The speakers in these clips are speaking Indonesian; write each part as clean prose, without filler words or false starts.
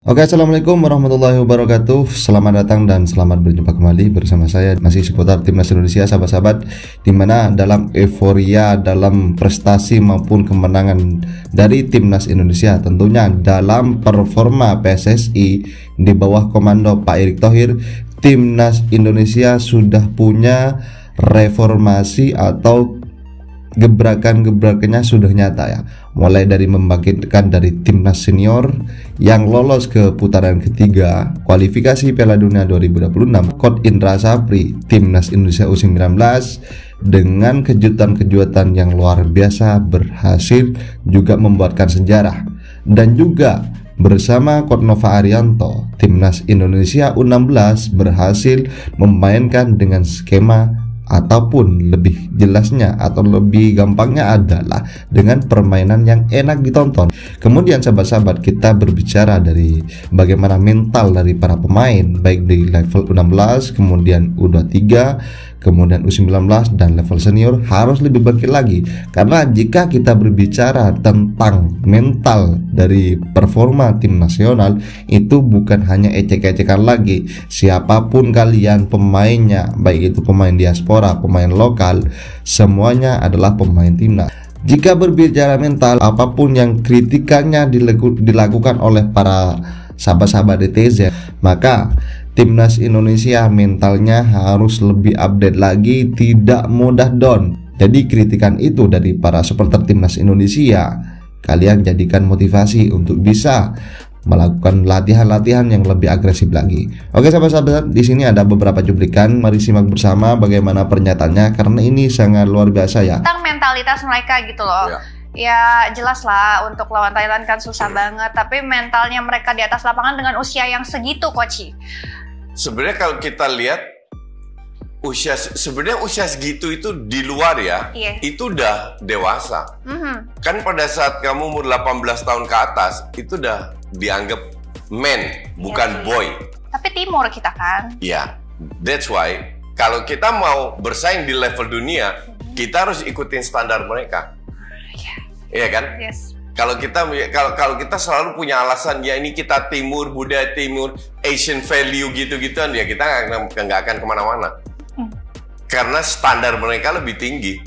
Oke, assalamualaikum warahmatullahi wabarakatuh. Selamat datang dan selamat berjumpa kembali bersama saya masih seputar Timnas Indonesia, sahabat-sahabat. Dimana dalam euforia, dalam prestasi maupun kemenangan dari Timnas Indonesia, tentunya dalam performa PSSI di bawah komando Pak Erick Thohir, Timnas Indonesia sudah punya reformasi atau gebrakan-gebrakannya sudah nyata ya. Mulai dari membangkitkan dari timnas senior yang lolos ke putaran ketiga kualifikasi Piala Dunia 2026, Coach Indra Sapri, Timnas Indonesia U19 dengan kejutan-kejutan yang luar biasa berhasil juga membuatkan sejarah. Dan juga bersama Coach Nova Arianto, Timnas Indonesia U16 berhasil memainkan dengan skema ataupun lebih jelasnya atau lebih gampangnya adalah dengan permainan yang enak ditonton. Kemudian sahabat-sahabat, kita berbicara dari bagaimana mental dari para pemain baik di level U16, kemudian U23, kemudian U19 dan level senior harus lebih bangkit lagi. Karena jika kita berbicara tentang mental dari performa tim nasional, itu bukan hanya ecek-ecekan lagi. Siapapun kalian pemainnya, baik itu pemain diaspora, pemain lokal, semuanya adalah pemain timnas. Jika berbicara mental, apapun yang kritikannya dilakukan oleh para sahabat-sahabat DTZ, maka Timnas Indonesia mentalnya harus lebih update lagi, tidak mudah down. Jadi kritikan itu dari para supporter Timnas Indonesia, kalian jadikan motivasi untuk bisa melakukan latihan-latihan yang lebih agresif lagi. Oke sahabat-sahabat, di sini ada beberapa cuplikan, mari simak bersama bagaimana pernyataannya karena ini sangat luar biasa ya. Tentang mentalitas mereka gitu loh. Ya jelas lah, untuk lawan Thailand kan susah banget, tapi mentalnya mereka di atas lapangan dengan usia yang segitu, Coach. Sebenarnya kalau kita lihat sebenarnya usia segitu itu di luar ya, itu udah dewasa. Kan pada saat kamu umur 18 tahun ke atas, itu udah dianggap man, bukan boy. Tapi timur kita kan. Iya, that's why kalau kita mau bersaing di level dunia, kita harus ikutin standar mereka. Iya kan? Yes. Kalau kita selalu punya alasan ya ini kita timur, budaya timur, Asian value gitu-gituan ya, kita nggak akan kemana-mana. Karena standar mereka lebih tinggi.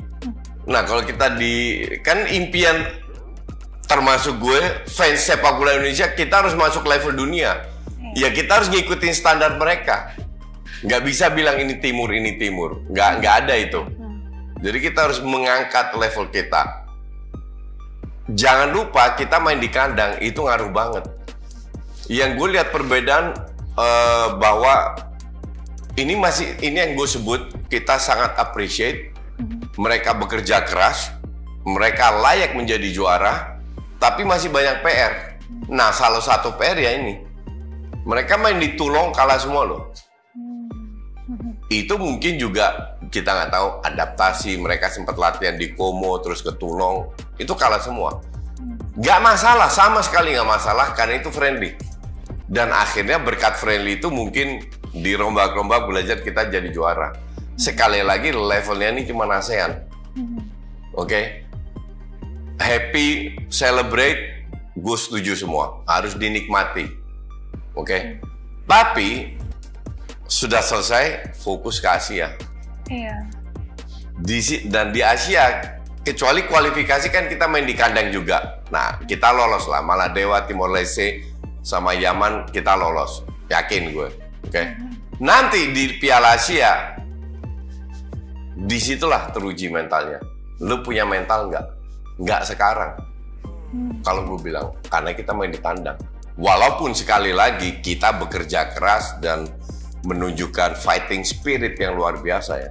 Nah kalau kita kan impian termasuk gue fans sepak bola Indonesia, kita harus masuk level dunia. Ya kita harus ngikutin standar mereka. Nggak bisa bilang ini timur, nggak ada itu. Jadi kita harus mengangkat level kita. Jangan lupa kita main di kandang itu ngaruh banget. Yang gue lihat perbedaan bahwa ini yang gue sebut kita sangat appreciate. Mereka bekerja keras, mereka layak menjadi juara, tapi masih banyak PR. Nah salah satu PR ya ini, mereka main di Toulon kalah semua loh. Itu mungkin juga kita nggak tahu adaptasi, mereka sempat latihan di Como terus ke Toulon, itu kalah semua. Nggak masalah, sama sekali nggak masalah karena itu friendly. Dan akhirnya berkat friendly itu mungkin di rombak-rombak belajar kita jadi juara. Sekali lagi levelnya ini cuma ASEAN. Oke? Happy, celebrate, gue setuju semua, harus dinikmati. Oke? Tapi sudah selesai, fokus ke Asia. Iya. Dan di Asia, kecuali kualifikasi kan kita main di kandang juga. Nah, kita lolos lah. Malah Dewa, Timor Leste, sama Yaman kita lolos. Yakin gue. Oke. Nanti di Piala Asia, disitulah teruji mentalnya. Lu punya mental nggak? Nggak sekarang. Kalau gue bilang, karena kita main di kandang. Walaupun sekali lagi kita bekerja keras dan menunjukkan fighting spirit yang luar biasa ya.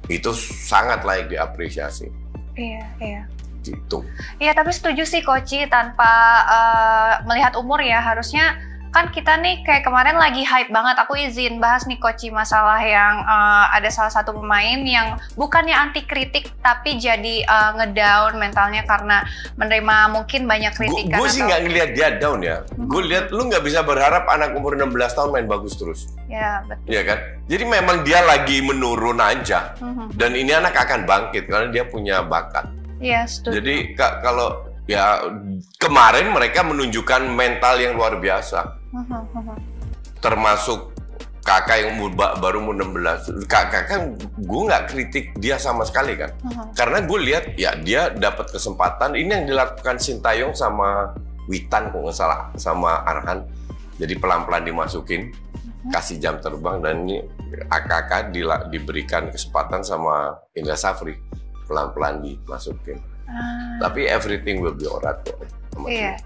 Itu sangat layak diapresiasi. Iya. Gitu. Iya, tapi setuju sih Coach, tanpa melihat umur ya, harusnya kan kita nih kayak kemarin lagi hype banget. Aku izin bahas nih Coach masalah yang ada salah satu pemain yang bukannya anti kritik tapi jadi ngedown mentalnya karena menerima mungkin banyak kritikan. Gue sih nggak ngelihat dia down ya. Gue lihat lu nggak bisa berharap anak umur 16 tahun main bagus terus. Ya betul. Iya kan? Jadi memang dia lagi menurun aja. Dan ini anak akan bangkit karena dia punya bakat. Iya, setuju. Jadi kalau Ya, kemarin mereka menunjukkan mental yang luar biasa. Termasuk Kakak yang baru umur 16. Kakak kan gue nggak kritik dia sama sekali kan. Karena gue lihat ya dia dapat kesempatan. Ini yang dilakukan Sintayong sama Witan kok nggak salah, sama Arhan. Jadi pelan-pelan dimasukin, kasih jam terbang, dan ini AKK diberikan kesempatan sama Indra Safri, pelan-pelan dimasukin. Tapi everything will be alright kok.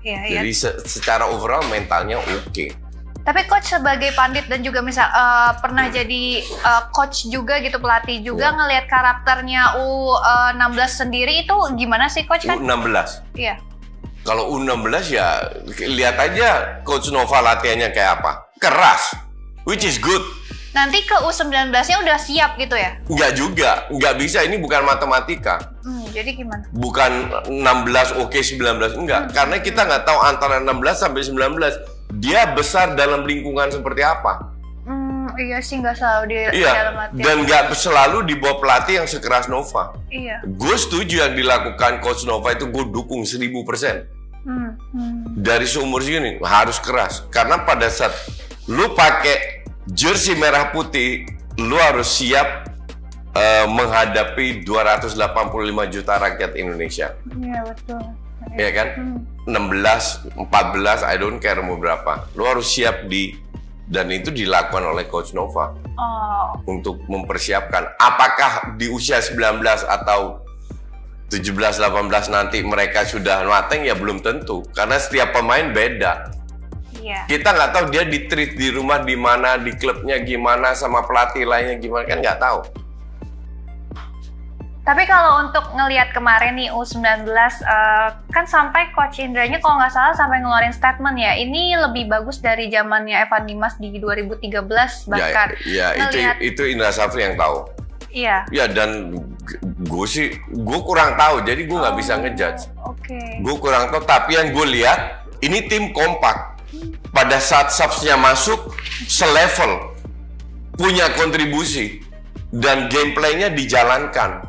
Jadi secara overall mentalnya oke. Tapi coach sebagai pandit dan juga pernah jadi coach juga gitu, pelatih juga, ngelihat karakternya U16 sendiri itu gimana sih coach kan? U16? Iya. Kalau U16 ya lihat aja Coach Nova latihannya kayak apa. Keras, which is good. Nanti ke U19-nya udah siap gitu ya? Enggak juga, enggak bisa, ini bukan matematika. Jadi gimana? Bukan 16 oke 19, enggak. Karena kita nggak tahu antara 16 sampai 19 dia besar dalam lingkungan seperti apa. Iya sih, nggak selalu di dalam latihan. Dan nggak selalu di bawah pelatih yang sekeras Nova. Iya. Gue setuju yang dilakukan Coach Nova itu, gue dukung 1000%. Dari seumur segini harus keras. Karena pada saat lu pakai jersey merah putih, lu harus siap menghadapi 285 juta rakyat Indonesia. Iya, betul. Iya kan? 16, 14, I don't care mau berapa. Lu harus siap dan itu dilakukan oleh Coach Nova. Untuk mempersiapkan apakah di usia 19 atau 17-18 nanti mereka sudah mateng, ya belum tentu. Karena setiap pemain beda. Kita nggak tahu dia di-treat di rumah di mana, di klubnya gimana, sama pelatih lainnya gimana, kan nggak tahu. Tapi kalau untuk ngelihat kemarin nih U19, kan sampai Coach Indranya kalau nggak salah sampai ngeluarin statement ya, ini lebih bagus dari zamannya Evan Dimas di 2013 bahkan. Ya itu Indra Safri yang tahu. Iya. Ya, dan gue kurang tahu, jadi gue nggak bisa ngejudge. Gue kurang tahu, tapi yang gue lihat ini tim kompak. Pada saat subsnya masuk, selevel, punya kontribusi, dan gameplaynya dijalankan.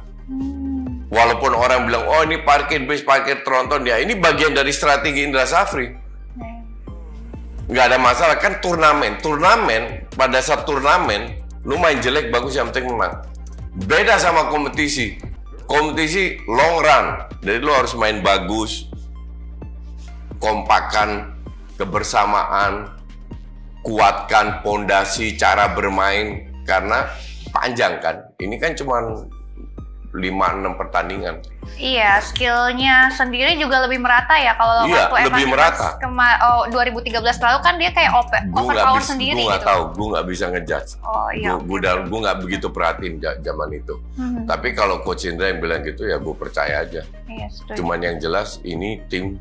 Walaupun orang bilang, oh ini parkir base, parkir tronton, ya ini bagian dari strategi Indra Safri. Nggak ada masalah, kan turnamen, pada saat turnamen, lu main jelek, bagus, yang penting menang. Beda sama kompetisi long run, jadi lu harus main bagus, kompakan, kebersamaan, kuatkan pondasi cara bermain, karena panjang kan, ini kan cuma 5-6 pertandingan. Iya, skillnya sendiri juga lebih merata ya kalau waktu lebih merata. 2013 lalu kan dia kayak overpower sendiri. Gue nggak tahu, gue nggak bisa ngejudge. Gue nggak begitu perhatiin zaman itu. Tapi kalau Coach Indra yang bilang gitu ya gue percaya aja. Iya, cuman yang jelas ini tim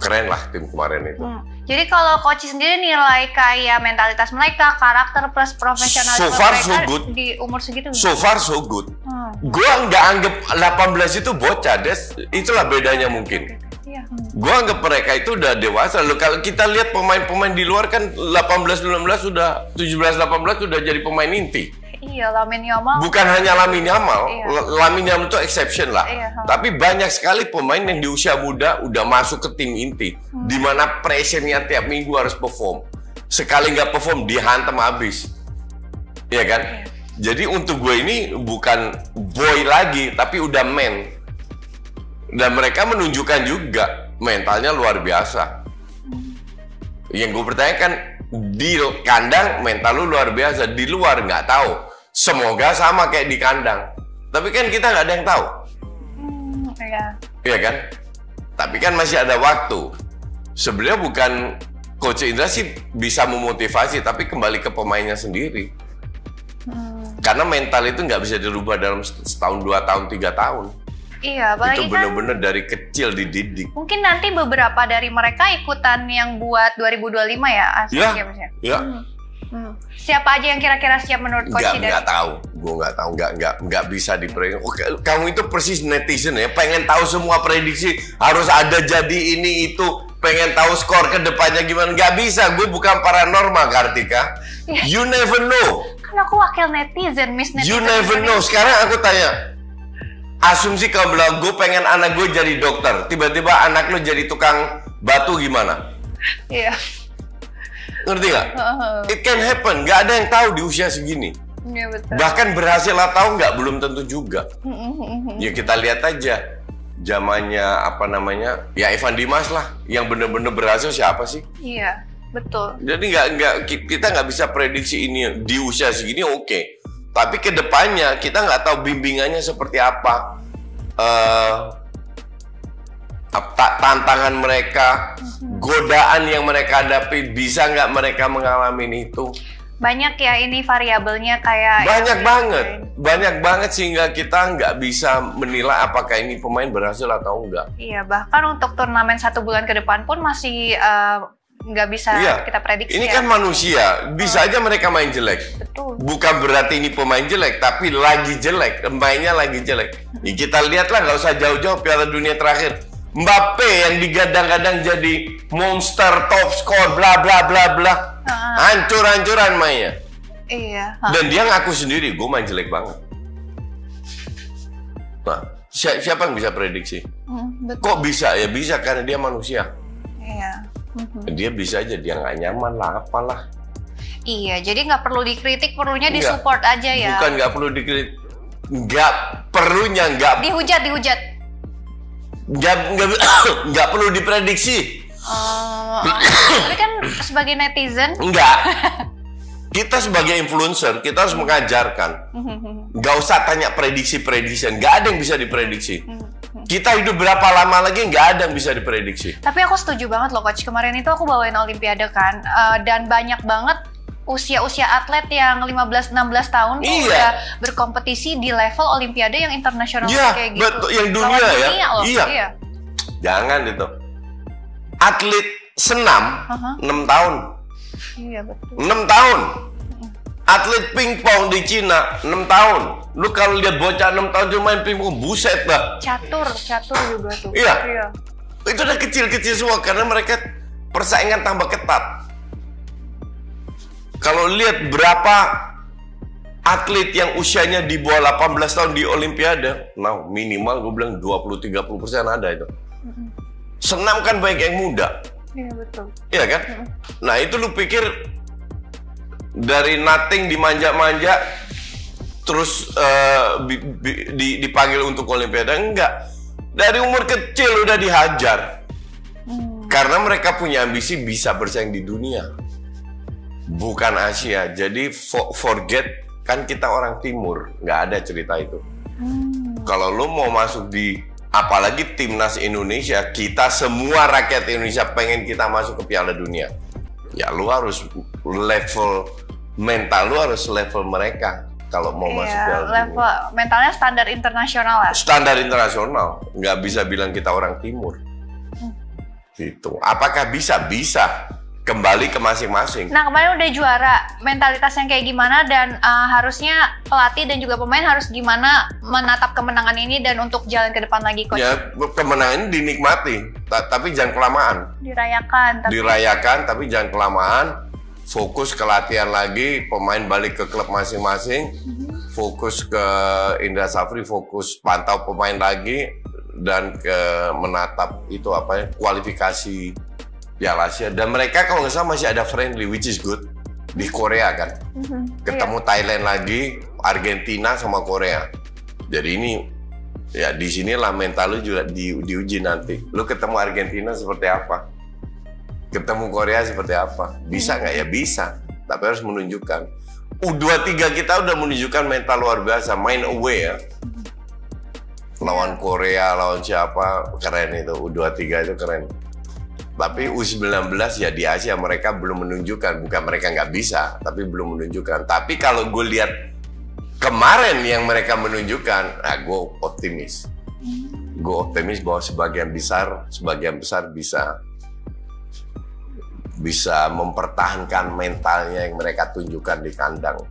keren lah, tim kemarin itu. Jadi kalau coach sendiri nilai kayak mentalitas mereka, karakter plus profesionalitas mereka di umur segitu? So far so good. Gue nggak anggap 18 itu bocah, itulah bedanya mungkin. Gue anggap mereka itu udah dewasa. Loh, kalau kita lihat pemain-pemain di luar kan 18-19 sudah, 17-18 sudah jadi pemain inti. Iya, Lamine Yamal. Bukan hanya Lamine Yamal, Lamine Yamal itu exception lah. Tapi banyak sekali pemain yang di usia muda udah masuk ke tim inti, di mana pressure-nya tiap minggu harus perform. Sekali nggak perform, dihantam habis. Iya kan? Jadi untuk gue ini bukan boy lagi, tapi udah man. Dan mereka menunjukkan juga mentalnya luar biasa. Yang gue pertanyakan, di kandang mental lu luar biasa, di luar nggak tahu. Semoga sama kayak di kandang. Tapi kan kita nggak ada yang tahu. Iya kan? Tapi kan masih ada waktu. Sebenarnya bukan Coach Indra sih bisa memotivasi, tapi kembali ke pemainnya sendiri. Karena mental itu nggak bisa dirubah dalam setahun, 2 tahun, 3 tahun. Iya, apalagi itu bener-bener dari kecil dididik. Mungkin nanti beberapa dari mereka ikutan yang buat 2025 ya? Iya. Siapa aja yang kira-kira siap menurut Coach Indra? Nggak tahu, gue nggak tahu, nggak bisa diprediksi. Kamu itu persis netizen ya, pengen tahu semua prediksi, harus ada jadi ini itu, pengen tahu skor ke depannya gimana? Nggak bisa, gue bukan paranormal, Kartika. You never know. Kan aku wakil netizen, Miss Netizen. You never know. Sekarang aku tanya, Asumsi kalau bilang gue pengen anak gue jadi dokter, tiba-tiba anak lo jadi tukang batu gimana? Iya. Ngerti nggak? It can happen. Nggak ada yang tahu di usia segini. Iya, betul. Bahkan berhasil atau nggak belum tentu juga. Ya kita lihat aja. Zamannya apa namanya? Ya Evan Dimas lah. Yang bener-bener berhasil siapa sih? Iya, betul. Jadi kita nggak bisa prediksi ini di usia segini oke. Tapi kedepannya kita nggak tahu bimbingannya seperti apa, tantangan mereka, godaan yang mereka hadapi, bisa nggak mereka mengalami itu? Banyak ya ini variabelnya kayak banyak banget sehingga kita nggak bisa menilai apakah ini pemain berhasil atau enggak. Iya, bahkan untuk turnamen 1 bulan ke depan pun masih nggak bisa kita prediksi. Ini kan manusia, bisa aja mereka main jelek. Betul. Bukan berarti ini pemain jelek, tapi lagi jelek, mainnya lagi jelek. Ya, kita lihatlah, nggak usah jauh-jauh Piala Dunia terakhir. Mbappe yang digadang-gadang jadi monster top score, bla bla bla bla, hancur-hancuran mainnya. Iya. Dan dia ngaku sendiri, gue main jelek banget. Nah, siapa yang bisa prediksi? Betul. Kok bisa? Ya bisa karena dia manusia. Iya. Dia bisa aja, dia nggak nyaman lah, apalah. Iya, jadi nggak perlu dikritik, perlunya disupport aja ya. Bukan nggak perlu dikritik, nggak perlunya nggak. Dihujat. Nggak perlu diprediksi. Tapi kan sebagai netizen. Nggak. Kita sebagai influencer, kita harus mengajarkan. Nggak usah tanya prediksi-prediksi, nggak ada yang bisa diprediksi. Kita hidup berapa lama lagi nggak ada yang bisa diprediksi. Tapi aku setuju banget loh coach. Kemarin itu aku bawain Olimpiade kan, dan banyak banget usia-usia atlet yang 15-16 tahun tuh udah berkompetisi di level Olimpiade yang internasional kayak gitu. Betul, yang dunia ya. Iya. Jangan itu. Atlet senam 6 tahun. Iya betul. 6 tahun. Atlet pingpong di Cina 6 tahun. Lu kalau lihat bocah 6 tahun cuma main pingpong, buset dah. Catur juga tuh. Iya. Itu udah kecil-kecil semua karena mereka persaingan tambah ketat. Kalau lihat berapa atlet yang usianya di bawah 18 tahun di Olimpiade, nah minimal gue bilang 20-30% ada itu. Senam kan banyak yang muda. Iya betul. Iya kan? Nah itu lu pikir dari nothing dimanja-manja terus dipanggil untuk Olimpiade? Enggak. Dari umur kecil udah dihajar. Karena mereka punya ambisi bisa bersaing di dunia. Bukan Asia. Jadi forget, kan kita orang timur. Nggak ada cerita itu. Kalau lu mau masuk di, apalagi timnas Indonesia, kita semua rakyat Indonesia pengen kita masuk ke Piala Dunia. Ya lu harus level mental, lu harus level mereka kalau mau masuk Piala Dunia. Level mentalnya standar internasional lah. Standar internasional, nggak bisa bilang kita orang timur. Gitu. Apakah bisa? Bisa. Kembali ke masing-masing. Nah kemarin udah juara, mentalitas yang kayak gimana dan harusnya pelatih dan juga pemain harus gimana menatap kemenangan ini dan untuk jalan ke depan lagi coach? Ya kemenangan ini dinikmati, tapi jangan kelamaan. Dirayakan, tapi jangan kelamaan. Fokus ke latihan lagi, pemain balik ke klub masing-masing. Fokus ke Indra Safri, fokus pantau pemain lagi dan ke menatap itu apa ya, kualifikasi Piala Asia. Dan mereka kalau nggak salah masih ada friendly, which is good, di Korea kan. Ketemu Thailand lagi, Argentina sama Korea. Jadi ini ya di sinilah mental lu juga diuji nanti. Lu ketemu Argentina seperti apa? Ketemu Korea seperti apa? Bisa nggak? Ya bisa, tapi harus menunjukkan. U23 kita udah menunjukkan mental luar biasa, main away ya. Lawan Korea, lawan siapa, keren itu. U23 itu keren. Tapi U19 ya di Asia mereka belum menunjukkan. Bukan mereka nggak bisa, tapi belum menunjukkan. Tapi kalau gue lihat kemarin yang mereka menunjukkan, nah gue optimis. Gue optimis bahwa sebagian besar bisa mempertahankan mentalnya yang mereka tunjukkan di kandang.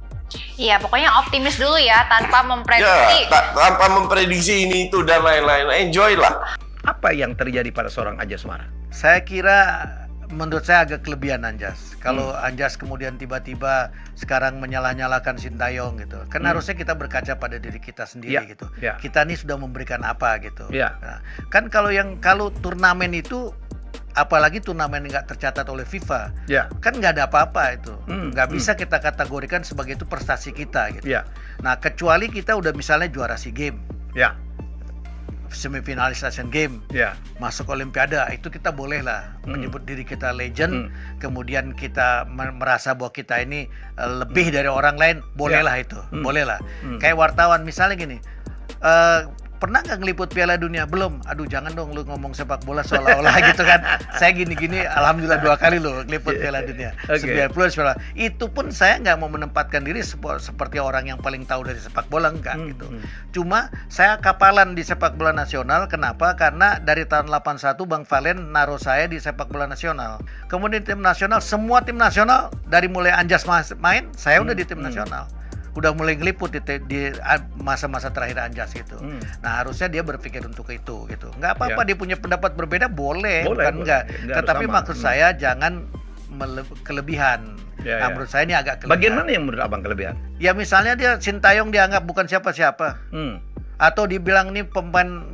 Iya, pokoknya optimis dulu ya, tanpa memprediksi. Ya, tanpa memprediksi ini itu dan lain-lain. Enjoy lah. Apa yang terjadi pada seorang Aja Semara? Saya kira menurut saya agak kelebihan Anjas. Kalau Anjas kemudian tiba-tiba sekarang menyalah-nyalakan Sintayong gitu, kan harusnya kita berkaca pada diri kita sendiri gitu. Kita nih sudah memberikan apa gitu. Nah, kan kalau turnamen itu, apalagi turnamen nggak tercatat oleh FIFA, kan nggak ada apa-apa itu, nggak bisa kita kategorikan sebagai itu prestasi kita gitu. Nah, kecuali kita udah misalnya juara SEA Games, semifinalis Asian Games, masuk Olimpiade, itu kita boleh lah menyebut diri kita legend, kemudian kita merasa bahwa kita ini lebih dari orang lain, bolehlah itu, bolehlah. Kayak wartawan misalnya gini, pernah nggak ngeliput Piala Dunia? Belum. Aduh, jangan dong lu ngomong sepak bola seolah-olah gitu kan. Saya gini-gini, alhamdulillah 2 kali loh ngeliput Piala Dunia. 90 itu pun saya nggak mau menempatkan diri seperti orang yang paling tahu dari sepak bola, enggak gitu. Cuma saya kapalan di sepak bola nasional. Kenapa? Karena dari tahun 81 Bang Valen naruh saya di sepak bola nasional. Kemudian tim nasional, semua tim nasional dari mulai Anjas main, saya udah di tim nasional. Udah mulai ngeliput di masa-masa terakhir Anjas gitu. Nah, harusnya dia berpikir untuk itu gitu. Nggak apa-apa dia punya pendapat berbeda, boleh bukan enggak. Tetapi maksud saya jangan kelebihan. Menurut saya ini agak kelebihan. Bagian mana yang menurut Abang kelebihan? Ya misalnya dia Sintayong dianggap bukan siapa-siapa. Atau dibilang ini pemain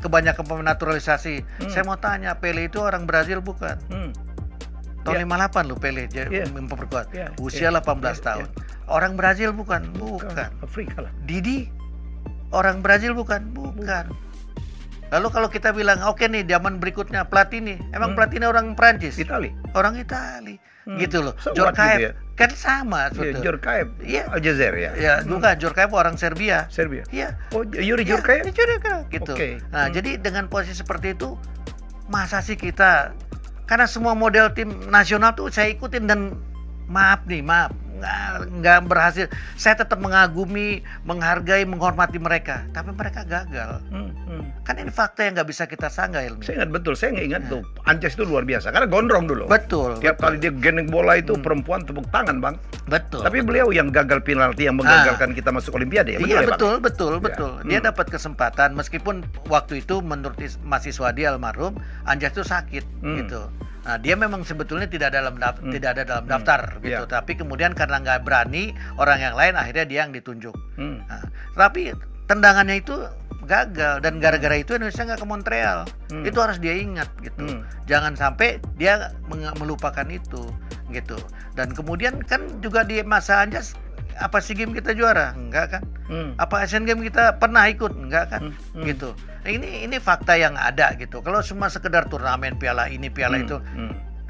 kebanyakan pemain naturalisasi. Saya mau tanya, Pele itu orang Brazil bukan? Tahun 58 loh Pele memperkuat. Usia 18 tahun. Orang Brazil bukan? Bukan. Afrika lah. Didi orang Brazil bukan? Bukan. Lalu kalau kita bilang oke nih zaman berikutnya Platini, emang Platini orang Prancis? Itali. Orang Itali. Gitu loh. Djorkaeff kan sama sebetulnya. Djorkaeff. Iya. Aljazair ya. Ya, juga Djorkaeff orang Serbia. Iya. Oh, Yuri Djorkaeff. Gitu. Nah, jadi dengan posisi seperti itu, masa sih kita, karena semua model tim nasional tuh saya ikutin dan maaf nggak berhasil. Saya tetap mengagumi, menghargai, menghormati mereka, tapi mereka gagal. Kan ini fakta yang nggak bisa kita sanggah, Ilmi. Saya nggak ingat tuh Anjas itu luar biasa karena gondrong dulu. Betul. Tiap kali dia gendeng bola itu perempuan tepuk tangan, Bang. Betul. Tapi beliau yang gagal penalti yang menggagalkan kita masuk Olimpiade. Iya, betul. Dia dapat kesempatan meskipun waktu itu menurut mahasiswa dia almarhum Anjas itu sakit gitu. Nah, dia memang sebetulnya tidak ada dalam daftar gitu, tapi kemudian karena nggak berani orang yang lain, akhirnya dia yang ditunjuk. Nah, tapi tendangannya itu gagal dan gara-gara itu Indonesia nggak ke Montreal. Itu harus dia ingat gitu. Jangan sampai dia melupakan itu gitu. Dan kemudian kan juga di masa Anjas, apa SEA Games kita juara? Enggak kan? Apa Asian Games kita pernah ikut? Enggak kan? Gitu. Nah, ini fakta yang ada gitu. Kalau cuma sekedar turnamen piala ini piala itu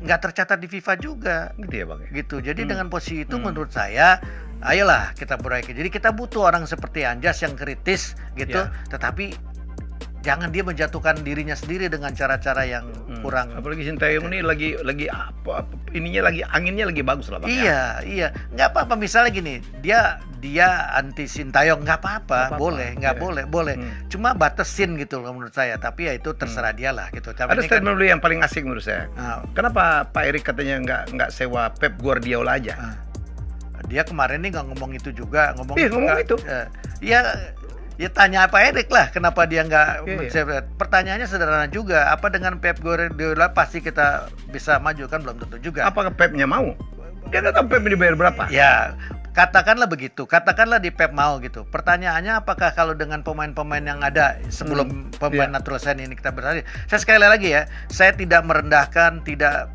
nggak tercatat di FIFA juga. Gitu ya, Bang. Gitu. Jadi dengan posisi itu menurut saya, ayolah kita perbaiki. Jadi kita butuh orang seperti Anjas yang kritis gitu, tetapi jangan dia menjatuhkan dirinya sendiri dengan cara-cara yang kurang. Apalagi Sintayong ini lagi apa ininya lagi anginnya lagi bagus lah, Bang. Iya. Nggak apa-apa misalnya gini, dia anti Sintayong nggak apa-apa, boleh. Cuma batasin gitu loh menurut saya. Tapi ya itu terserah dia lah gitu. Tapi ada statement dulu yang paling asik menurut saya. Kenapa Pak Erik katanya nggak sewa Pep Guardiola aja? Dia kemarin nih nggak ngomong itu juga, ngomong itu. Ya tanya apa Erik lah, kenapa dia nggak pertanyaannya sederhana juga. Apa dengan Pep Guardiola pasti kita bisa maju? Kan belum tentu juga. Apakah Pepnya mau? Dia nggak tahu Pep dibayar berapa. Ya katakanlah begitu, katakanlah di Pep mau gitu. Pertanyaannya apakah kalau dengan pemain-pemain yang ada sebelum pemain naturalisasi ini kita bertanya. Saya sekali lagi ya, saya tidak merendahkan, tidak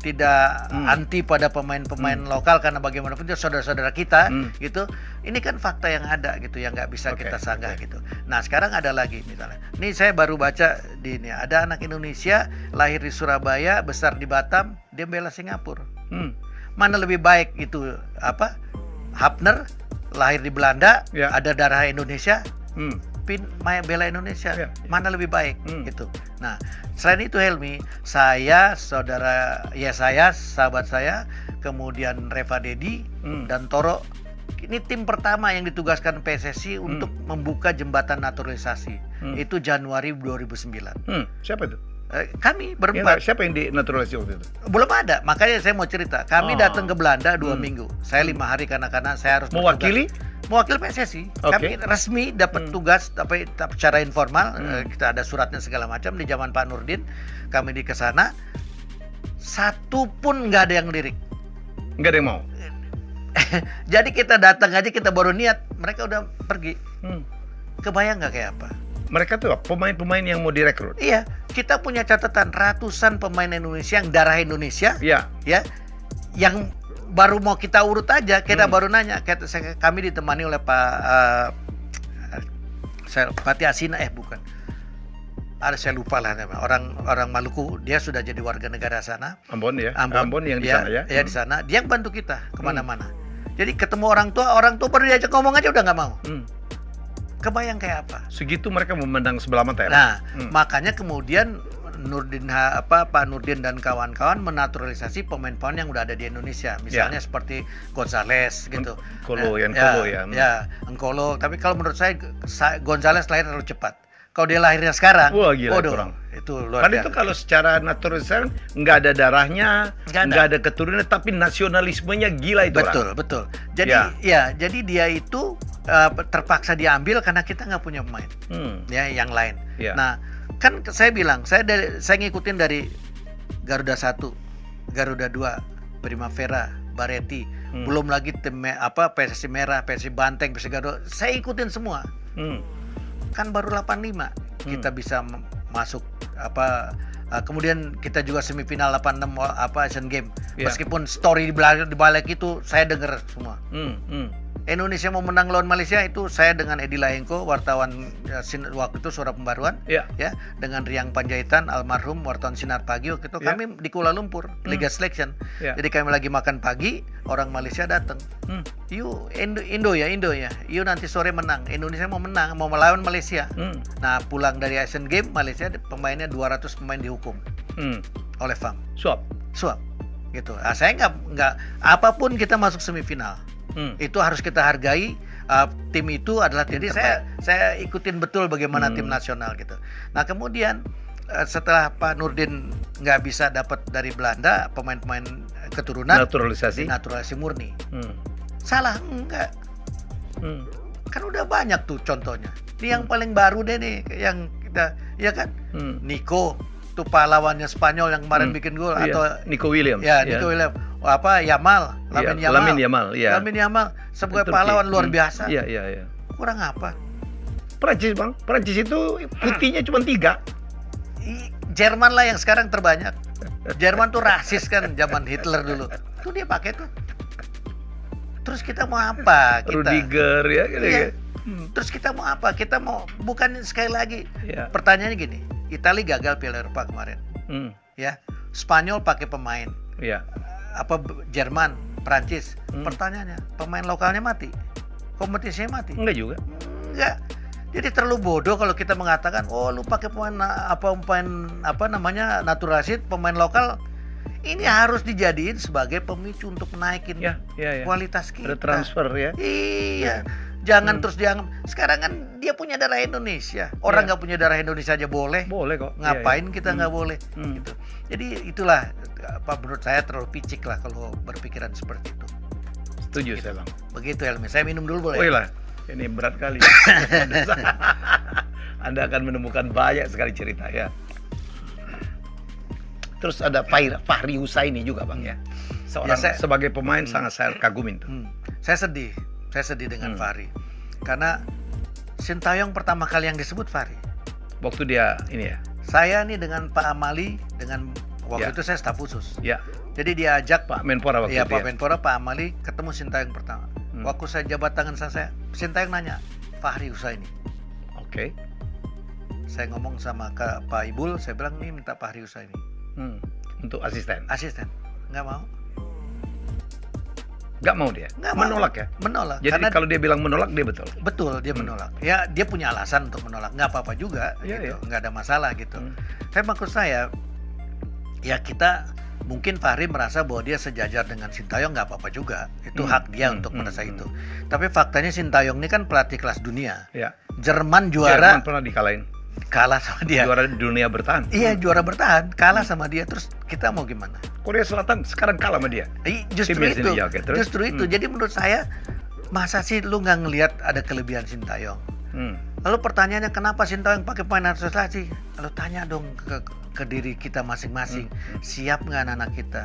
anti pada pemain-pemain lokal karena bagaimanapun itu saudara-saudara kita gitu. Ini kan fakta yang ada gitu, yang nggak bisa kita sanggah gitu. Nah sekarang ada lagi misalnya, ini saya baru baca di ini ada anak Indonesia lahir di Surabaya, besar di Batam, dia bela Singapura. Mana lebih baik itu apa? Hapner lahir di Belanda, ada darah Indonesia, bela Indonesia, mana lebih baik gitu. Nah selain itu Helmi, saya sahabat saya, kemudian Reva Dedi dan Toro, ini tim pertama yang ditugaskan PSSI untuk membuka jembatan naturalisasi. Itu Januari 2009. Siapa itu? Kami berempat. Siapa yang dinaturalisasi waktu itu? Belum ada, makanya saya mau cerita. Kami datang ke Belanda 2 minggu. Saya 5 hari karena saya harus mewakili PSSI. Kami resmi dapat tugas tapi secara informal. Kita ada suratnya segala macam di zaman Pak Nurdin. Kami di kesana. satu pun nggak ada yang lirik. Nggak ada yang mau. Jadi kita datang aja, kita baru niat, mereka udah pergi. Kebayang nggak kayak apa? Mereka tuh pemain-pemain yang mau direkrut. Iya, kita punya catatan ratusan pemain Indonesia yang darah Indonesia. Iya. Ya, yang baru mau kita urut aja, kita baru nanya. Kami ditemani oleh Pak Pati Asina, bukan. Saya lupa lah nama. Orang Maluku, dia sudah jadi warga negara sana. Ambon ya. Ambon yang di sana ya. Ya di sana. Dia yang bantu kita kemana-mana. Jadi ketemu orang tua baru diajak ngomong aja udah nggak mau. Kebayang kayak apa? Segitu mereka memandang sebelah mata ya. Nah, makanya kemudian Pak Nurdin dan kawan-kawan menaturalisasi pemain-pemain yang udah ada di Indonesia. Misalnya seperti Gonzales gitu. N'Golo ya. Ya, N'Golo. Tapi kalau menurut saya Gonzales lahir terlalu cepat. Kalau dia lahirnya sekarang, wah gila, kurang. Itu luar biasa. Kan itu kalau secara naturalisasi nggak ada darahnya, nggak ada keturunan, tapi nasionalismenya gila itu orang. Betul. Jadi jadi dia itu terpaksa diambil karena kita nggak punya pemain, ya yang lain. Nah, kan saya bilang, saya ngikutin dari Garuda 1, Garuda 2, Primavera, Bareti, belum lagi tim PSSI Merah, PSSI Banteng, PSSI Garuda, saya ikutin semua. Kan baru 85 kita bisa masuk kemudian kita juga semifinal 86 Asian Games. Meskipun story di balik itu saya dengar semua. Indonesia mau menang lawan Malaysia itu saya dengan Edi Laengko, wartawan waktu itu Suara Pembaruan, ya dengan Riang Panjaitan almarhum wartawan Sinar Pagi waktu itu kami di Kuala Lumpur Liga Selection. Jadi kami lagi makan pagi, orang Malaysia datang. Indo ya. Yuk nanti sore menang. Indonesia mau menang, mau melawan Malaysia. Nah, pulang dari Asian Games Malaysia pemainnya 200 pemain dihukum oleh FAM. Suap. Gitu. Nah, saya nggak apapun kita masuk semifinal. Itu harus kita hargai. Tim itu adalah, jadi saya ikutin betul bagaimana tim nasional gitu. Nah, kemudian setelah Pak Nurdin nggak bisa dapat dari Belanda pemain-pemain keturunan, naturalisasi murni. Salah enggak? Kan udah banyak tuh contohnya. Ini yang paling baru deh nih yang kita, ya kan? Nico tuh pahlawannya Spanyol yang kemarin bikin gol, atau Nico Williams. Nico Williams. Lamine Yamal sebagai pahlawan luar biasa. Iya. Kurang apa? Prancis, Bang. Prancis itu putihnya cuma 3. Jerman lah yang sekarang terbanyak. Jerman tuh rasis kan zaman Hitler dulu. Tuh dia pakai tuh. Terus kita mau apa? Rudiger ya gitu. Iya. Terus kita mau apa? Kita mau, bukan sekali lagi. Pertanyaannya gini, Italia gagal Piala Eropa kemarin. Ya. Spanyol pakai pemain. Jerman, Prancis. Pertanyaannya, pemain lokalnya mati. Kompetisinya mati. Enggak juga. Enggak. Jadi terlalu bodoh kalau kita mengatakan, lu pakai pemain naturalisasi, pemain lokal. Ini harus dijadiin sebagai pemicu untuk menaikin kualitas kita. Ada transfer ya. Iya. Jangan terus dianggap, sekarang kan dia punya darah Indonesia. Orang nggak punya darah Indonesia aja boleh. Boleh kok. Ngapain kita nggak boleh? Gitu. Jadi itulah menurut saya terlalu picik lah kalau berpikiran seperti itu. Setuju gitu. saya, Bang. Begitu Helmi. Saya minum dulu boleh? Oh iya, ini berat kali. Anda akan menemukan banyak sekali cerita ya. Terus ada Fahri Husaini juga, Bang ya. Sebagai pemain sangat saya kagumin tuh. Saya sedih dengan Fahri. Karena Sintayong pertama kali yang disebut Fahri. Waktu dia ini ya. Saya nih dengan Pak Amali, dengan waktu itu saya staf khusus. Jadi dia ajak Pak Menpora waktu itu. Pak Menpora, Pak Amali ketemu Sintayong pertama. Waktu saya jabat tangan saya, Sintayong nanya, Fahri Husaini. Oke. Saya ngomong sama Pak Ibul, saya bilang nih minta Fahri Husaini. Untuk asisten. Nggak mau. Nggak mau dia? Menolak ya? Menolak. Jadi kalau dia bilang menolak, dia betul? Betul, dia menolak. Ya, dia punya alasan untuk menolak. Nggak apa-apa juga, gitu. Nggak ada masalah gitu. Maksud saya, ya kita, mungkin Fahri merasa bahwa dia sejajar dengan Sintayong, nggak apa-apa juga. Itu hak dia untuk merasa itu. Tapi faktanya Sintayong ini kan pelatih kelas dunia. Jerman juara. Jerman pernah dikalahin. Kalah sama dia. Juara dunia bertahan. Iya, juara bertahan, kalah sama dia. Terus kita mau gimana? Korea Selatan sekarang kalah sama dia. Justru itu. Jadi menurut saya, masa sih lu nggak ngelihat ada kelebihan Sintayong? Lalu pertanyaannya kenapa Sintayong pakai pemain naturalisasi? Lalu tanya dong ke diri kita masing-masing, siap nggak anak-anak kita?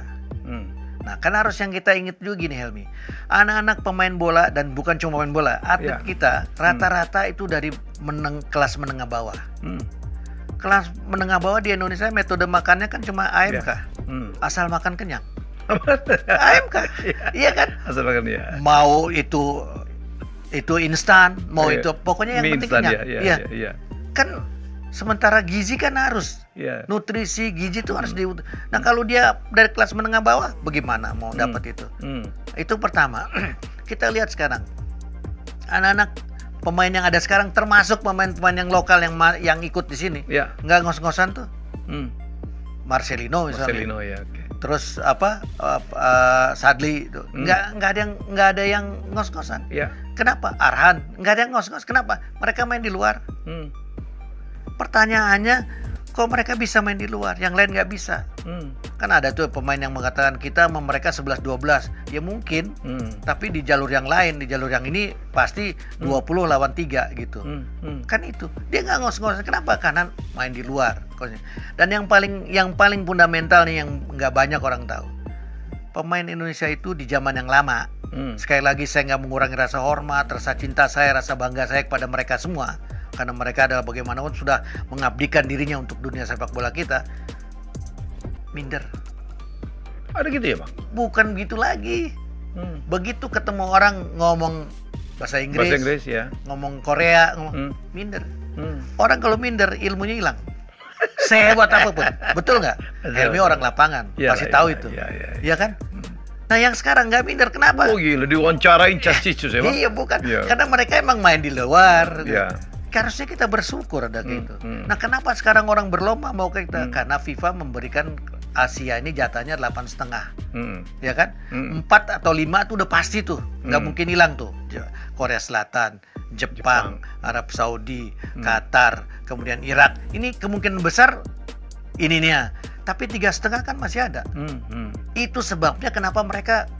Nah, kan harus yang kita ingat juga gini Helmi, anak-anak pemain bola dan bukan cuma pemain bola, atlet kita rata-rata itu dari kelas menengah bawah. Kelas menengah bawah di Indonesia metode makannya kan cuma AMK, asal makan kenyang. AMK, iya kan? Asal makan ya. Mau itu instan, mau itu pokoknya yang penting kenyang. Iya. Kan sementara gizi kan harus nutrisi gizi itu harus Nah, kalau dia dari kelas menengah bawah bagaimana mau dapat itu? Itu pertama. Kita lihat sekarang anak-anak pemain yang ada sekarang termasuk pemain-pemain yang lokal yang ikut di sini. Nggak ngos-ngosan tuh. Marcelino misalnya. Terus Sadli itu nggak ada yang ngos-ngosan. Kenapa? Arhan nggak ada yang ngos-ngos. Kenapa? Mereka main di luar. Pertanyaannya, kok mereka bisa main di luar, yang lain nggak bisa? Kan ada tuh pemain yang mengatakan kita sama mereka 11-12. Ya mungkin, tapi di jalur yang lain, di jalur yang ini pasti 20 lawan 3 gitu. Kan itu, dia nggak ngos-ngos. Kenapa? Karena main di luar. Dan yang paling fundamental nih yang nggak banyak orang tahu, pemain Indonesia itu di zaman yang lama. Sekali lagi saya nggak mengurangi rasa hormat, rasa cinta saya, rasa bangga saya kepada mereka semua. Karena mereka adalah bagaimanapun sudah mengabdikan dirinya untuk dunia sepak bola kita. Minder. Ada gitu ya Bang? Bukan gitu lagi. Begitu ketemu orang ngomong bahasa Inggris ya, ngomong Korea, minder. Orang kalau minder ilmunya hilang. Sehebat apapun, betul nggak? Helmi orang lapangan, pasti tahu itu. Iya kan? Nah yang sekarang nggak minder, kenapa? Oh gila, diwawancarain cacicu ya Bang? Iya bukan, karena mereka emang main di luar. Harusnya kita bersyukur ada gitu. Nah kenapa sekarang orang berlomba mau kita? Karena FIFA memberikan Asia ini jatahnya 8,5, ya kan? 4 atau 5 tuh udah pasti tuh, nggak mungkin hilang tuh. Korea Selatan, Jepang, Arab Saudi, Qatar, kemudian Irak. Ini kemungkinan besar ininya. Tapi 3,5 kan masih ada. Itu sebabnya kenapa mereka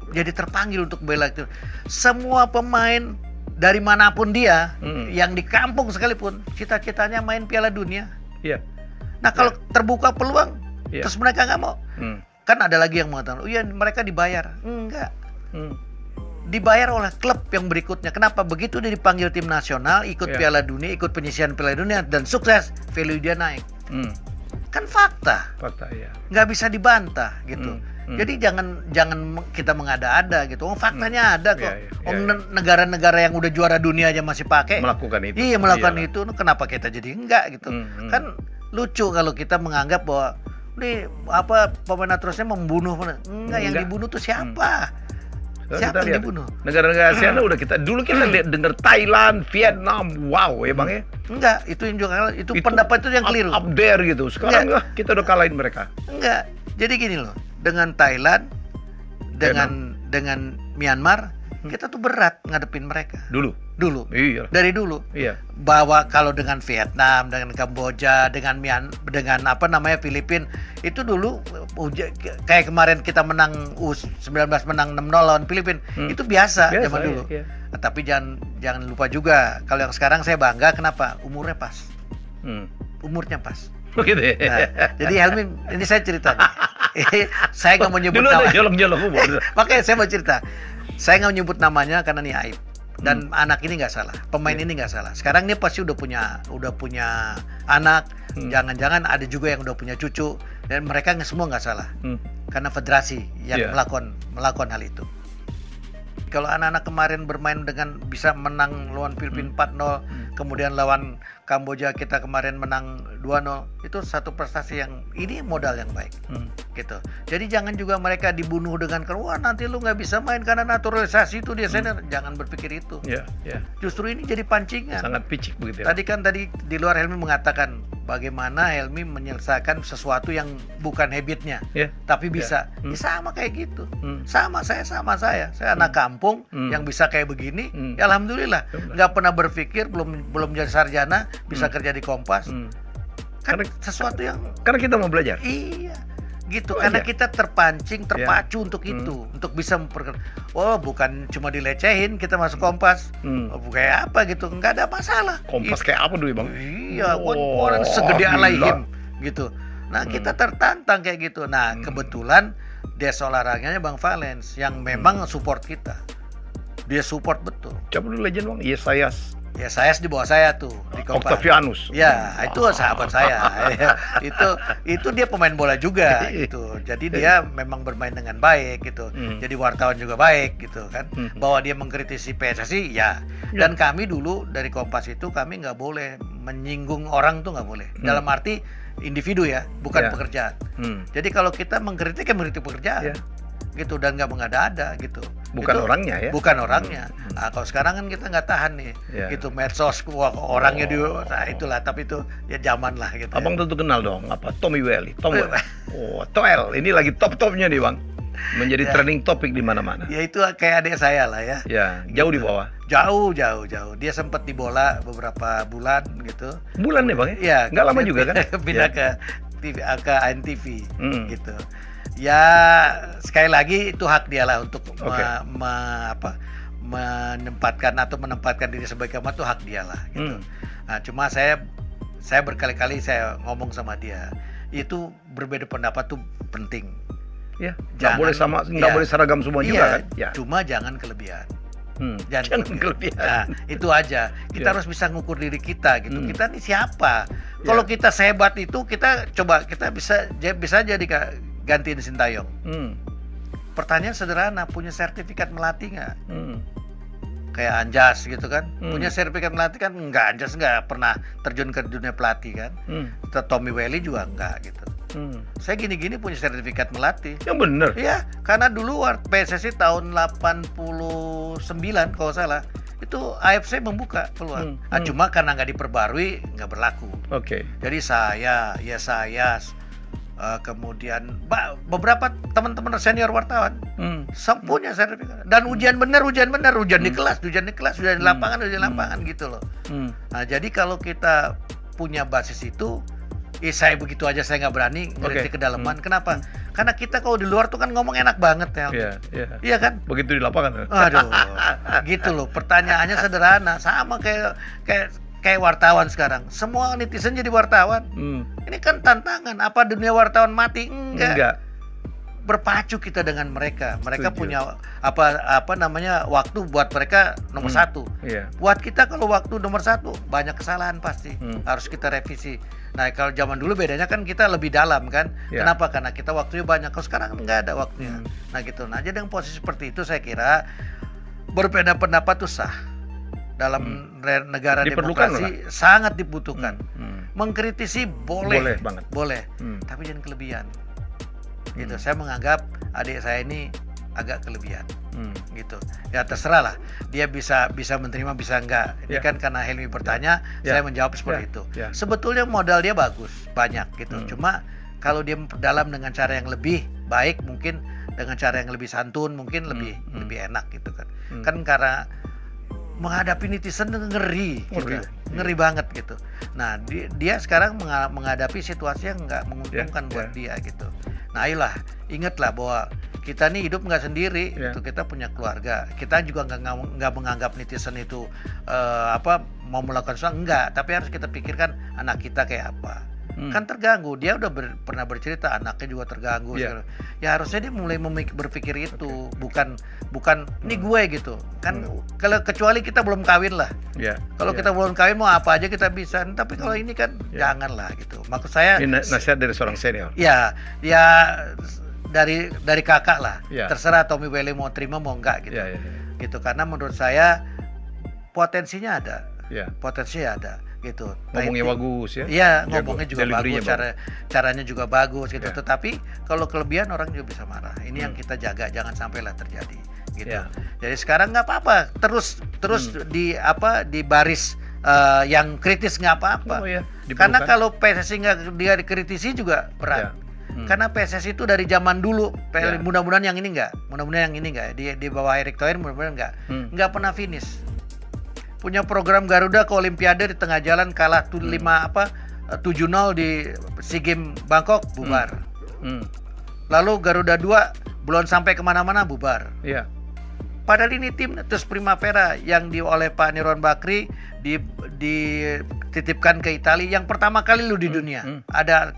jadi terpanggil untuk bela itu. Semua pemain dari manapun dia, yang di kampung sekalipun, cita-citanya main Piala Dunia. Nah kalau terbuka peluang, terus mereka nggak mau, kan ada lagi yang mengatakan, oh iya mereka dibayar. Enggak, dibayar oleh klub yang berikutnya. Kenapa? Begitu dia dipanggil tim nasional, ikut Piala Dunia, ikut penyisihan Piala Dunia dan sukses, value dia naik. Kan fakta, nggak bisa dibantah gitu. Jadi jangan kita mengada-ada gitu. Faktanya ada kok. Negara-negara yang udah juara dunia aja masih pakai melakukan itu. Iya, melakukan itu. Kenapa kita jadi enggak gitu? Kan lucu kalau kita menganggap bahwa ini pemain naturalisnya membunuh. Enggak, yang dibunuh tuh siapa? Siapa yang dibunuh? Negara-negara ASEAN udah dulu kita lihat dengar Thailand, Vietnam, wow ya Bang ya. Enggak, itu yang juga itu pendapat itu yang keliru. Up there gitu. Sekarang kita udah kalahin mereka. Enggak. Jadi gini loh, dengan Thailand, dengan Myanmar, kita tuh berat ngadepin mereka. Dulu. Iya. Dari dulu. Iya. Bahwa kalau dengan Vietnam, dengan Kamboja, dengan Filipina, itu dulu kayak kemarin kita menang U19 menang 6-0 lawan Filipina, itu biasa zaman dulu. Iya. Tapi jangan lupa juga, kalau yang sekarang saya bangga kenapa? Umurnya pas. Umurnya pas. Gitu ya? Nah, jadi Helmi, ini saya cerita. Saya nggak mau nyebut namanya. Jolong-jolong. Makanya saya mau cerita. Saya nggak menyebut namanya karena ini aib. Dan anak ini nggak salah, pemain ini nggak salah. Sekarang dia pasti udah punya anak. Jangan-jangan ada juga yang udah punya cucu. Dan mereka semua nggak salah. Karena federasi yang melakukan hal itu. Kalau anak-anak kemarin bermain dengan bisa menang lawan Filipina 4-0, kemudian lawan Kamboja kita kemarin menang 2-0, itu satu prestasi yang ini modal yang baik, gitu. Jadi jangan juga mereka dibunuh dengan wah nanti lu nggak bisa main karena naturalisasi itu dia senior. Jangan berpikir itu. Justru ini jadi pancingan. Sangat picik begitu. Ya? Tadi di luar Helmi mengatakan bagaimana Helmi menyelesaikan sesuatu yang bukan habitnya, tapi bisa. Sama kayak gitu. Saya anak kampung yang bisa kayak begini. Ya alhamdulillah. Nggak pernah berpikir belum jadi sarjana bisa kerja di Kompas. Kan sesuatu yang karena kita mau belajar. Iya. gitu. Karena kita terpacu untuk itu, untuk bisa bukan cuma dilecehin kita masuk Kompas, kayak apa gitu, nggak ada masalah. Kompas kayak apa dulu Bang? Iya, orang segede Alaihim gitu. Nah kita tertantang kayak gitu. Nah kebetulan Desa Olahraganya Bang Valens yang memang support kita, dia support betul. Coba dulu legend Bang, Yesayas. Ya saya di bawah saya tuh di Kompas. Octavianus. Ya, itu sahabat saya. itu dia pemain bola juga gitu. Jadi dia memang bermain dengan baik gitu. Jadi wartawan juga baik gitu kan. Bahwa dia mengkritisi PSSI ya. Dan kami dulu dari Kompas itu kami nggak boleh menyinggung orang tuh nggak boleh. Dalam arti individu ya, bukan pekerjaan. Jadi kalau kita mengkritik pekerjaan. Gitu dan nggak mengada-ada gitu. Bukan orangnya ya? Bukan orangnya. Nah, kalau sekarang kan kita nggak tahan nih, gitu medsos orangnya nah itulah. Tapi itu ya zaman lah gitu. Abang tentu kenal dong, apa Tommy Welly, Toel, ini lagi top-topnya nih Bang, menjadi trending topik di mana-mana. Ya itu kayak adik saya lah ya. Ya, jauh di bawah. Jauh. Dia sempat di bola beberapa bulan gitu. Bulan nih Bang? Ya, nggak lama juga kan? Pindah ke TV, ke ANTV gitu. Ya sekali lagi itu hak dia lah untuk menempatkan diri sebagai kamu, itu hak dia lah gitu. Nah, cuma saya berkali-kali saya ngomong sama dia, itu berbeda pendapat tuh penting. Ya, nggak boleh seragam semua juga kan? Ya. Cuma jangan kelebihan. Jangan kelebihan. Nah, itu aja. Kita harus bisa ngukur diri kita gitu. Kita nih siapa? Kalau kita sehebat itu, kita bisa jadi gantiin Sintayong. Pertanyaan sederhana, punya sertifikat melatih nggak? Kayak Anjas gitu kan, punya sertifikat melatih kan? Enggak, Anjas nggak pernah terjun ke dunia pelatih kan. Tommy Welly juga enggak gitu. Saya gini-gini punya sertifikat melatih. Yang bener? Iya, karena dulu PSSI tahun 89 kalau salah, itu AFC membuka peluang. Cuma karena nggak diperbarui, nggak berlaku. Jadi saya kemudian beberapa teman-teman senior wartawan punya sertifikat dan ujian di kelas, ujian di lapangan gitu loh. Nah jadi kalau kita punya basis itu, saya begitu aja saya nggak berani ngeritik kedalaman. Kenapa? Karena kita kalau di luar tuh kan ngomong enak banget ya. Iya kan? Begitu di lapangan. Aduh, gitu loh. Pertanyaannya sederhana, sama kayak wartawan sekarang. Semua netizen jadi wartawan. Ini kan tantangan. Apa dunia wartawan mati? Enggak. Berpacu kita dengan mereka. Mereka punya waktu buat mereka nomor satu. Buat kita kalau waktu nomor satu banyak kesalahan pasti. Harus kita revisi. Nah kalau zaman dulu bedanya kan kita lebih dalam kan. Kenapa? Karena kita waktunya banyak. Kalau sekarang nggak ada waktunya. Nah gitu. Nah jadi dengan posisi seperti itu saya kira berbeda pendapat itu sah. Dalam negara demokrasi sangat dibutuhkan. Mengkritisi boleh banget. Boleh. Tapi jangan kelebihan. Gitu. Saya menganggap adik saya ini agak kelebihan. Gitu. Ya terserah lah. Dia bisa menerima, bisa enggak. Ini kan karena Helmi bertanya, saya menjawab seperti itu. Sebetulnya modal dia bagus, banyak gitu. Cuma kalau dia dalam dengan cara yang lebih baik, mungkin dengan cara yang lebih santun, mungkin lebih enak gitu kan. Kan karena menghadapi netizen ngeri banget gitu. Nah dia sekarang menghadapi situasi yang nggak menguntungkan buat dia gitu. Nah ayolah, ingatlah bahwa kita nih hidup nggak sendiri, gitu. Kita punya keluarga. Kita juga nggak menganggap netizen itu mau melakukan sesuatu, enggak. Tapi harus kita pikirkan anak kita kayak apa. Kan terganggu, dia udah pernah bercerita anaknya juga terganggu. Ya harusnya dia mulai berpikir itu, bukan ini gue gitu kan. Kalau kecuali kita belum kawin lah. Kalau kita belum kawin mau apa aja kita bisa, tapi kalau ini kan janganlah gitu. Maksud saya ini nasihat dari seorang senior. Ya dari kakak lah. Terserah Tommy Welly mau terima mau enggak gitu. Gitu karena menurut saya potensinya ada. Potensinya ada gitu. Ngomongnya bagus ya. Iya, ngomongnya juga bagus, caranya juga bagus gitu. Tetapi kalau kelebihan orang juga bisa marah. Ini yang kita jaga, jangan sampailah terjadi gitu. Jadi sekarang nggak apa-apa, terus di baris yang kritis nggak apa-apa. Karena kalau PSSI nggak dia dikritisi juga berat. Karena PSSI itu dari zaman dulu, mudah-mudahan yang ini nggak, di bawah Erick Thohir mudah-mudahan nggak pernah finish. Punya program Garuda ke Olimpiade di tengah jalan kalah 7-0 di SEA Games Bangkok, bubar. lalu Garuda 2 belum sampai kemana-mana bubar. Iya. Padahal ini tim terus Primavera yang oleh Pak Nirwan Bakri dititipkan ke Italia yang pertama kali di dunia. Ada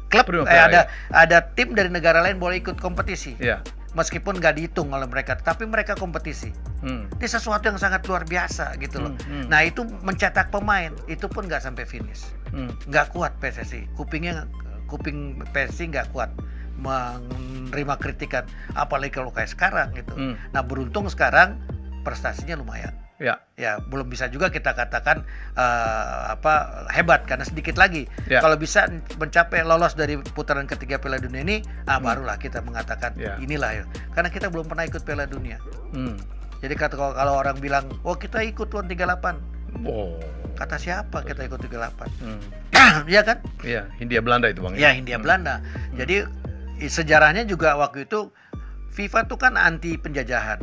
klub, ada tim dari negara lain boleh ikut kompetisi. Iya. Meskipun nggak dihitung oleh mereka, tapi mereka kompetisi. Ini sesuatu yang sangat luar biasa gitu loh. Nah itu mencetak pemain, itu pun nggak sampai finish. Nggak kuat PSSI, kuping PSSI nggak kuat menerima kritikan, apalagi kalau kayak sekarang gitu. Nah beruntung sekarang prestasinya lumayan. Ya belum bisa juga kita katakan hebat karena sedikit lagi. Kalau bisa mencapai lolos dari putaran ketiga Piala Dunia ini, barulah kita mengatakan inilah ya. Karena kita belum pernah ikut Piala Dunia. Jadi kalau orang bilang, oh kita ikut tuan 38. Kata siapa kita ikut 38? Iya kan? Iya, Hindia Belanda itu Bang. Ya Hindia Belanda. Jadi sejarahnya juga waktu itu FIFA tuh kan anti penjajahan,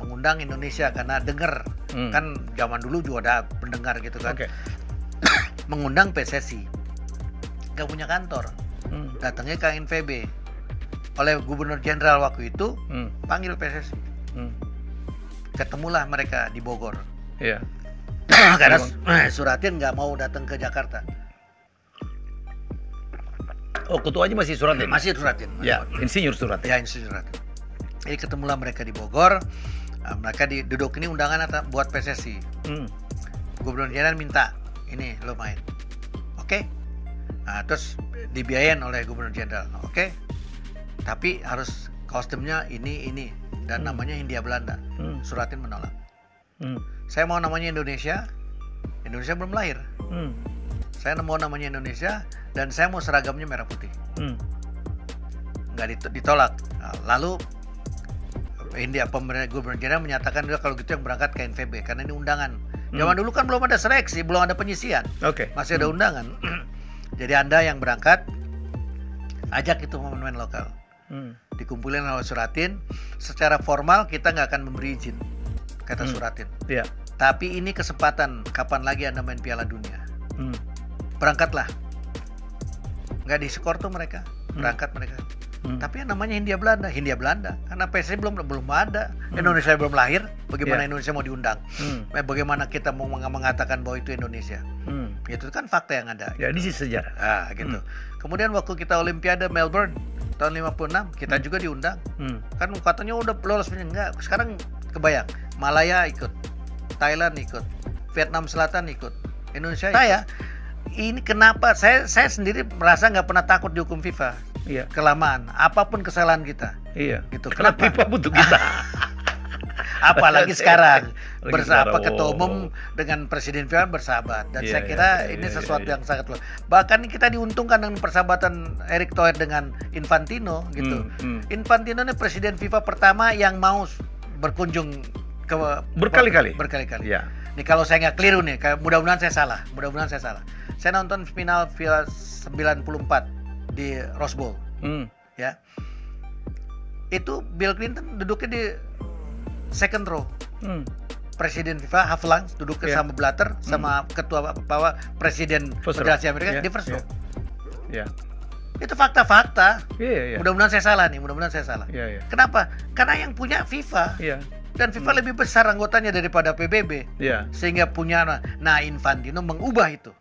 mengundang Indonesia karena dengar kan zaman dulu juga ada pendengar gitu kan, mengundang PSSI, nggak punya kantor, datangnya ke NVB, oleh Gubernur Jenderal waktu itu, panggil PSSI, ketemulah mereka di Bogor, karena Suratin nggak mau datang ke Jakarta. Oh, ketua aja masih Suratin? Masih Suratin. Ya, Insinyur Suratin. Ya, Insinyur Suratin. Jadi ketemulah mereka di Bogor, mereka duduk ini undangan buat PSSI. Gubernur Jenderal minta, ini lo main, oke? Nah, terus dibiayain oleh Gubernur Jenderal, oke? Tapi harus kostumnya ini dan namanya Hindia Belanda. Suratin menolak. Saya mau namanya Indonesia belum lahir. Saya mau namanya Indonesia dan saya mau seragamnya merah putih. Nggak ditolak. Nah, lalu Gubernur Jenderal menyatakan kalau gitu yang berangkat ke NVB karena ini undangan. Zaman dulu kan belum ada seleksi, belum ada penyisian. Masih ada undangan. Jadi Anda yang berangkat ajak itu pemain lokal. Dikumpulin oleh Suratin. Secara formal kita nggak akan memberi izin, kata Suratin. Tapi ini kesempatan, kapan lagi Anda main Piala Dunia? Berangkatlah. Nggak diskor tuh mereka, berangkat mereka. Tapi yang namanya Hindia Belanda, karena PSSI belum ada, Indonesia belum lahir, bagaimana Indonesia mau diundang? Bagaimana kita mau mengatakan bahwa itu Indonesia? Itu kan fakta yang ada. Ya, ini sih sejarah. Gitu. Kemudian waktu kita Olimpiade Melbourne tahun 56, kita juga diundang. Kan katanya udah lolos, enggak. Sekarang kebayang, Malaya ikut, Thailand ikut, Vietnam Selatan ikut, Indonesia ikut. Ini kenapa saya sendiri merasa nggak pernah takut dihukum FIFA. Kelamaan, apapun kesalahan kita. Gitu. Kenapa FIFA butuh kita? Apalagi sekarang bersama ketua umum dengan Presiden FIFA bersahabat. Dan saya kira ini sesuatu yang sangat luar. Bahkan kita diuntungkan dengan persahabatan Erick Thohir dengan Infantino gitu. Infantino ini Presiden FIFA pertama yang mau berkunjung ke berkali-kali. Nih kalau saya nggak keliru nih, mudah-mudahan saya salah. Saya nonton final 94 di Rose Bowl, ya. Itu Bill Clinton duduknya di second row. Presiden FIFA Haflang duduknya sama Blatter, sama ketua Presiden Federasi Amerika di first row. Itu fakta-fakta. Mudah-mudahan saya salah nih, Kenapa? Karena yang punya FIFA. Dan FIFA lebih besar anggotanya daripada PBB, sehingga punya. Nah, Infantino mengubah itu,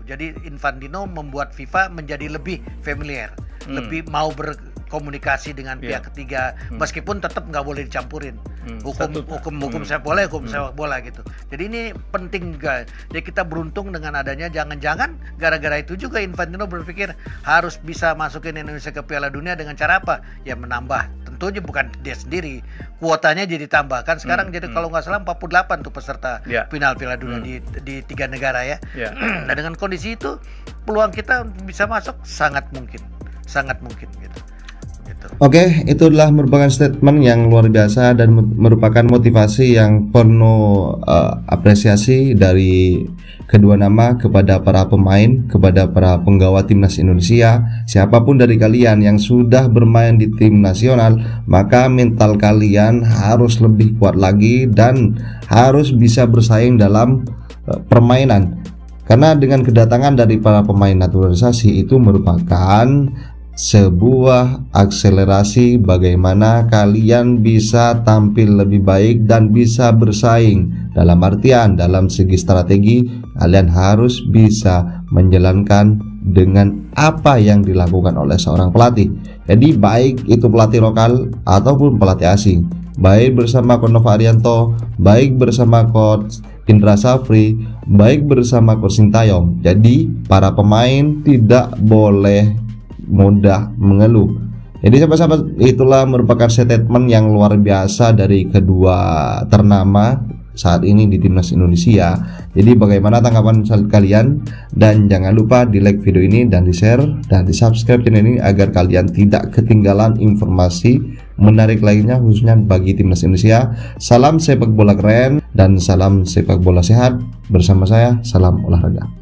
Jadi Infantino membuat FIFA menjadi lebih familiar, lebih mau berkomunikasi dengan pihak ketiga, meskipun tetap nggak boleh dicampurin. Hukum saya boleh, hukum saya boleh gitu. Jadi ini penting guys. Jadi kita beruntung dengan adanya, jangan-jangan gara-gara itu juga Infantino berpikir harus bisa masukin Indonesia ke Piala Dunia dengan cara apa? Ya menambah. Tentunya bukan dia sendiri, kuotanya jadi tambahkan sekarang jadi kalau nggak salah 48 tuh peserta final Piala Dunia di 3 negara ya. Nah dengan kondisi itu peluang kita bisa masuk sangat mungkin gitu. Oke, itu adalah merupakan statement yang luar biasa dan merupakan motivasi yang penuh apresiasi dari kedua nama kepada para pemain, kepada para penggawa timnas Indonesia. Siapapun dari kalian yang sudah bermain di tim nasional, maka mental kalian harus lebih kuat lagi dan harus bisa bersaing dalam permainan. Karena dengan kedatangan dari para pemain naturalisasi itu merupakan sebuah akselerasi bagaimana kalian bisa tampil lebih baik dan bisa bersaing. Dalam artian, dalam segi strategi, kalian harus bisa menjalankan dengan apa yang dilakukan oleh seorang pelatih. Jadi baik itu pelatih lokal ataupun pelatih asing, baik bersama Coach Nova Arianto, baik bersama Coach Indra Safri, baik bersama Coach Sintayong. Jadi para pemain tidak boleh mudah mengeluh. Jadi sahabat-sahabat, itulah merupakan statement yang luar biasa dari kedua ternama saat ini di timnas Indonesia. Jadi bagaimana tanggapan kalian? Dan jangan lupa di like video ini dan di share dan di subscribe channel ini agar kalian tidak ketinggalan informasi menarik lainnya khususnya bagi timnas Indonesia. Salam sepak bola keren dan salam sepak bola sehat. Bersama saya, salam olahraga.